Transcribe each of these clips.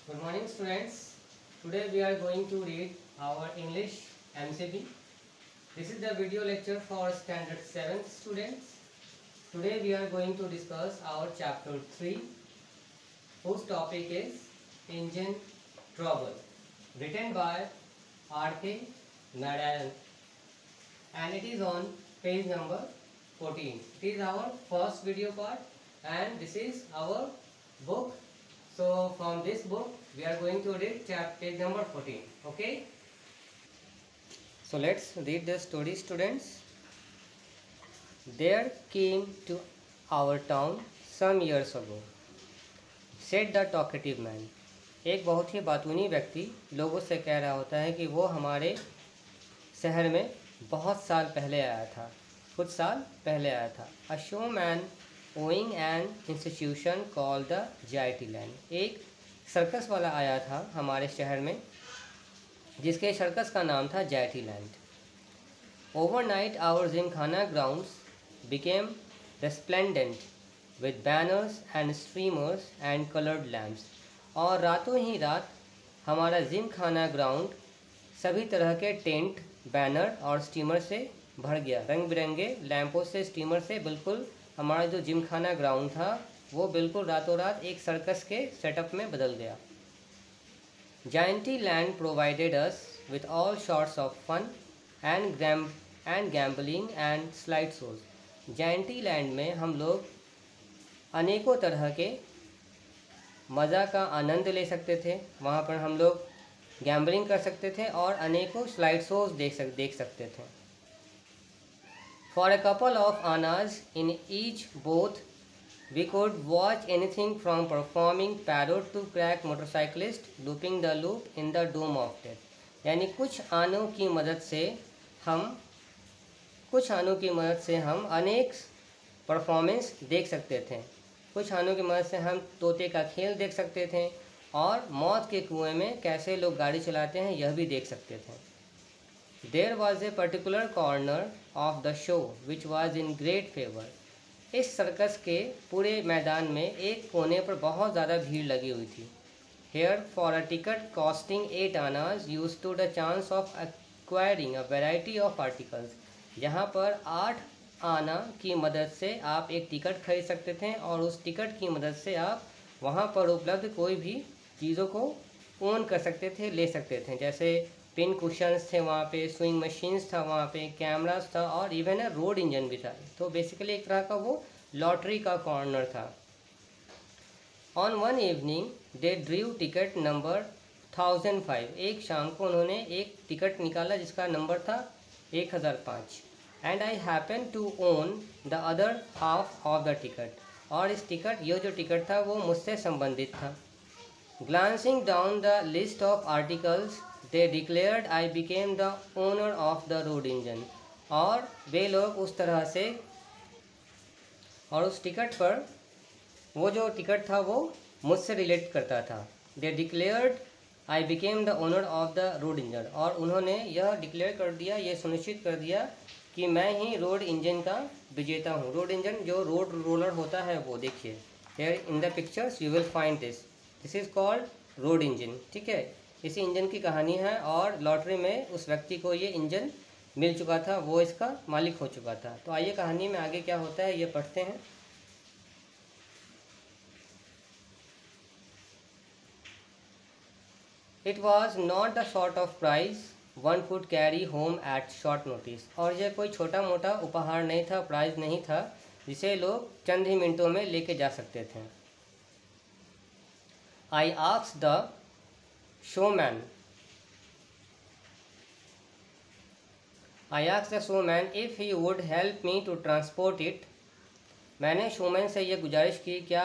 Good morning students. Today we are going to read our English MCB. This is the video lecture for standard 7 students. Today we are going to discuss our chapter 3 whose topic is engine trouble, written by R.K. Narayan, and it is on page number 14. It is our first video part and this is our book. So from this book we are going to read page number 14. Okay. So let's read the story, students. There came to our town some years ago, said the talkative man. एक बहुत ही बातूनी व्यक्ति लोगों से कह रहा होता है कि वो हमारे शहर में बहुत साल पहले आया था, कुछ साल पहले आया था. A showman owning an institution called the JIT Land. एक सर्कस वाला आया था हमारे शहर में जिसके सर्कस का नाम था JIT Land. Overnight our Gymkhana grounds became resplendent with banners and streamers and colored lamps. और रातों ही रात हमारा जिमखाना ग्राउंड सभी तरह के टेंट, बैनर और स्टीमर से भर गया. रंग बिरंगे लैंपों से, स्टीमर से बिल्कुल हमारा जो जिमखाना ग्राउंड था वो बिल्कुल रातों रात एक सर्कस के सेटअप में बदल गया. Giant land provided us with all sorts of fun and gambling and slide shows. Giant land में हम लोग अनेकों तरह के मज़ा का आनंद ले सकते थे. वहाँ पर हम लोग गैम्बलिंग कर सकते थे और अनेकों स्लाइड शोज देख सकते थे. For a couple of annas in each boat, we could watch anything from performing parrot to crack motorcyclist looping the loop in the dome of death. यानी कुछ आनों की मदद से हम अनेक परफॉर्मेंस देख सकते थे. कुछ आनों की मदद से हम तोते का खेल देख सकते थे और मौत के कुएं में कैसे लोग गाड़ी चलाते हैं यह भी देख सकते थे. There was a particular corner of the show which was in great favor. इस सर्कस के पूरे मैदान में एक कोने पर बहुत ज़्यादा भीड़ लगी हुई थी. Here for a ticket costing 8 annas you stood a chance of acquiring a variety of articles. यहाँ पर 8 आना की मदद से आप एक टिकट खरीद सकते थे और उस टिकट की मदद से आप वहाँ पर उपलब्ध कोई भी चीज़ों को ओन कर सकते थे, ले सकते थे. जैसे पिन कुशंस थे वहाँ पे, स्विंग मशीन्स था वहाँ पे, कैमरास था और इवन है रोड इंजन भी था. तो बेसिकली एक तरह का वो लॉटरी का कॉर्नर था. On one evening they ड्रीव ticket number 1005. एक शाम को उन्होंने एक टिकट निकाला जिसका नंबर था 1005. And I happen to own the other half of the ticket. और इस टिकट, ये जो टिकट था वो मुझसे संबंधित था. Glancing down the list of articles they declared I became the owner of the road engine. और वे लोग उस तरह से, और उस टिकट पर वो जो टिकट था वो मुझसे रिलेट करता था. They declared I became the owner of the road engine. और उन्होंने यह डिक्लेयर कर दिया, ये सुनिश्चित कर दिया कि मैं ही रोड इंजन का विजेता हूँ. रोड इंजन जो रोड रोलर होता है वो देखिए, here in the pictures you will find this is called road engine. ठीक है, इसी इंजन की कहानी है और लॉटरी में उस व्यक्ति को ये इंजन मिल चुका था, वो इसका मालिक हो चुका था. तो आइए कहानी में आगे क्या होता है ये पढ़ते हैं. It was not the sort of prize one could carry home at short notice. और यह कोई छोटा मोटा उपहार नहीं था, प्राइज नहीं था जिसे लोग चंद ही मिनटों में लेके जा सकते थे. I asked the showman. I asked the showman if he would help me to transport it. मैंने शोमैन से यह गुजारिश की क्या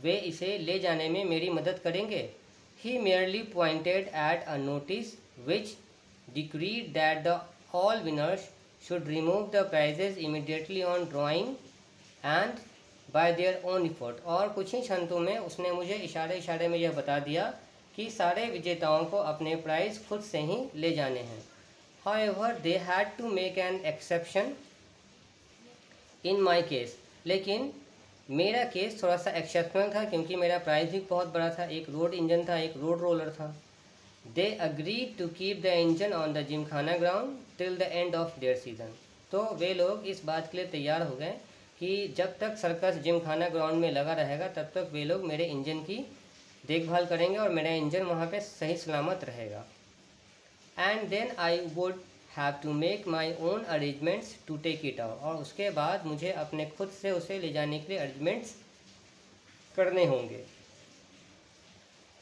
वे इसे ले जाने में मेरी मदद करेंगे. He merely pointed at a notice which decreed that the all winners should remove the prizes immediately on drawing and by their own effort. और कुछ ही क्षणों में उसने मुझे इशारे में यह बता दिया कि सारे विजेताओं को अपने प्राइज खुद से ही ले जाने हैं. However, they had to make an exception in my case. लेकिन मेरा केस थोड़ा सा एक्सेप्शनल था क्योंकि मेरा प्राइस भी बहुत बड़ा था, एक रोड इंजन था, एक रोड रोलर था। They agreed to keep the engine on the gymkhana ground till the end of their season. तो वे लोग इस बात के लिए तैयार हो गए कि जब तक सर्कस जिमखाना ग्राउंड में लगा रहेगा तब तक वे लोग मेरे इंजन की देखभाल करेंगे और मेरा इंजन वहाँ पे सही सलामत रहेगा। And then I would have to make my own arrangements to take it out, और उसके बाद मुझे अपने खुद से उसे ले जाने के लिए अरेंजमेंट्स करने होंगे।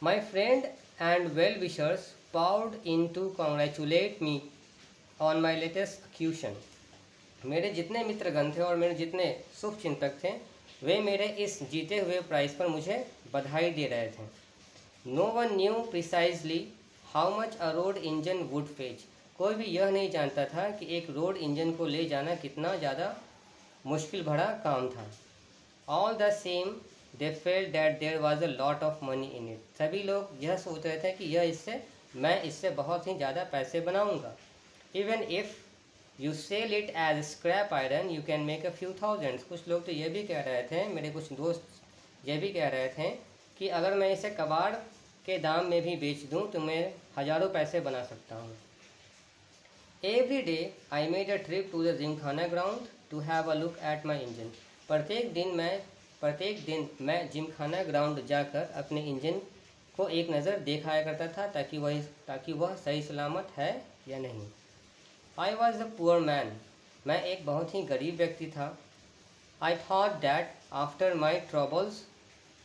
My friend and well wishers poured in to congratulate me on my latest acquisition. मेरे जितने मित्रगण थे और मेरे जितने शुभ चिंतक थे वे मेरे इस जीते हुए प्राइज़ पर मुझे बधाई दे रहे थे। No one knew precisely how much a road engine would fetch. कोई भी यह नहीं जानता था कि एक रोड इंजन को ले जाना कितना ज़्यादा मुश्किल भरा काम था। All the same they felt that there was a lot of money in it. सभी लोग यह सोच रहे थे कि मैं इससे बहुत ही ज़्यादा पैसे बनाऊंगा। Even if you sell it as scrap iron you can make a few thousands. कुछ लोग तो ये भी कह रहे थे, मेरे कुछ दोस्त ये भी कह रहे थे कि अगर मैं इसे कबाड़ के दाम में भी बेच दूं तो मैं हज़ारों पैसे बना सकता हूं। Every day I made a trip to the gymkhana ground to have a look at my engine. प्रत्येक दिन मैं जिमखाना ग्राउंड जाकर अपने इंजन को एक नज़र दिखाया करता था ताकि वह सही सलामत है या नहीं। I was a poor man. मैं एक बहुत ही गरीब व्यक्ति था। I thought that after my troubles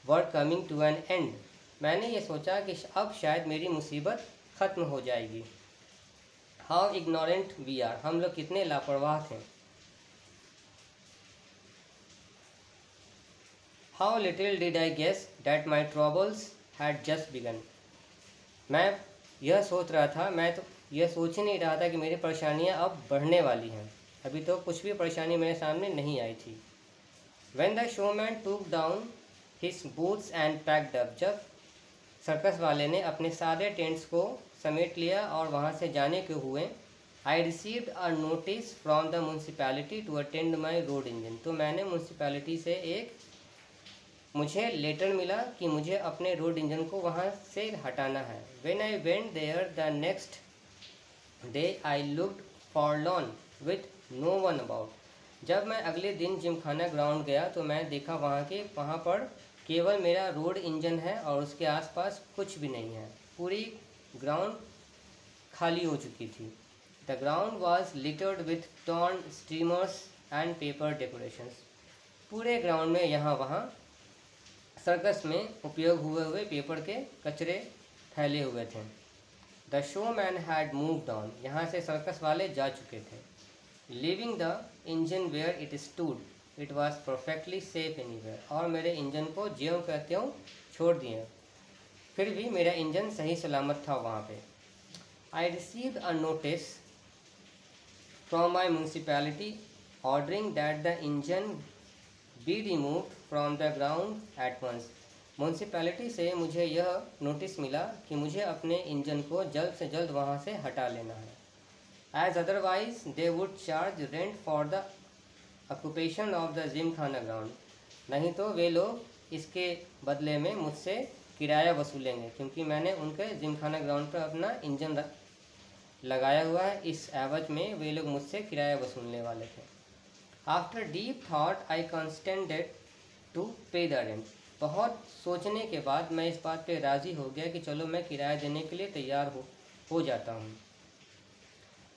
were coming to an end. मैंने ये सोचा कि अब शायद मेरी मुसीबत ख़त्म हो जाएगी। How ignorant we are. हम लोग कितने लापरवाह थे। How little did I guess that my troubles had just begun. मैं यह सोच रहा था, मैं तो यह सोच ही नहीं रहा था कि मेरी परेशानियां अब बढ़ने वाली हैं। अभी तो कुछ भी परेशानी मेरे सामने नहीं आई थी। When the showman took down his boots and packed up। जब सर्कस वाले ने अपने सारे टेंट्स को समेट लिया और वहाँ से जाने के हुए, I received a notice from the municipality to attend my road engine। तो मैंने म्यूनसिपैलिटी से मुझे लेटर मिला कि मुझे अपने रोड इंजन को वहाँ से हटाना है। When I went there the next day I looked forlorn with no one about। जब मैं अगले दिन जिमखाना ग्राउंड गया तो मैं देखा वहाँ पर केवल मेरा रोड इंजन है और उसके आसपास कुछ भी नहीं है। पूरी ग्राउंड खाली हो चुकी थी। The ground was littered with torn streamers and paper decorations. पूरे ग्राउंड में यहाँ वहाँ सर्कस में उपयोग हुए पेपर के कचरे फैले हुए थे। The show man had moved on. यहाँ से सर्कस वाले जा चुके थे। Leaving the engine where it stood it was perfectly safe anywhere. और मेरे इंजन को ज्यों का त्यों छोड़ दिए, फिर भी मेरा इंजन सही सलामत था वहाँ पे। I received a notice from my municipality ordering that the engine be removed from the ground at once. Municipality से मुझे यह नोटिस मिला कि मुझे अपने इंजन को जल्द से जल्द वहाँ से हटा लेना है। As otherwise they would charge rent for the occupation of the gymkhana ground. नहीं तो वे लोग इसके बदले में मुझसे किराया वसूलेंगे, क्योंकि मैंने उनके जिमखाना ग्राउंड पर अपना इंजन लगाया हुआ है। इस एवज में वे लोग मुझसे किराया वसूलने वाले थे। After deep thought I consented to pay the rent. बहुत सोचने के बाद मैं इस बात पे राज़ी हो गया कि चलो मैं किराया देने के लिए तैयार हो जाता हूँ।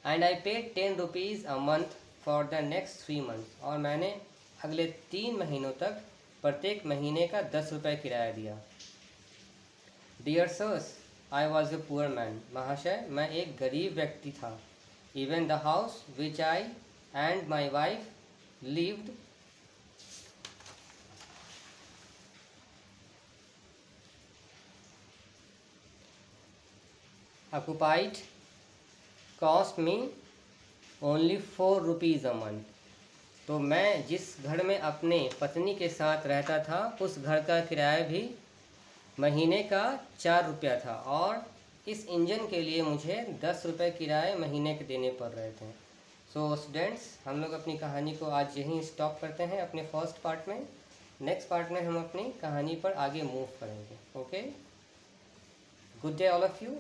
And I paid 10 rupees a month for the next 3 months. और मैंने अगले 3 महीनों तक प्रत्येक महीने का 10 रुपये किराया दिया। Dear sirs I was a poor man. महाशय मैं एक गरीब व्यक्ति था। Even the house which I and my wife lived occupied cost me only 4 rupees a month। तो मैं जिस घर में अपने पत्नी के साथ रहता था उस घर का किराया भी महीने का 4 रुपया था, और इस इंजन के लिए मुझे 10 रुपये किराए महीने के देने पड़ रहे थे। सो स्टूडेंट्स, हम लोग अपनी कहानी को आज यहीं स्टॉप करते हैं अपने फर्स्ट पार्ट में। नेक्स्ट पार्ट में हम अपनी कहानी पर आगे मूव करेंगे। Okay, good day all of you.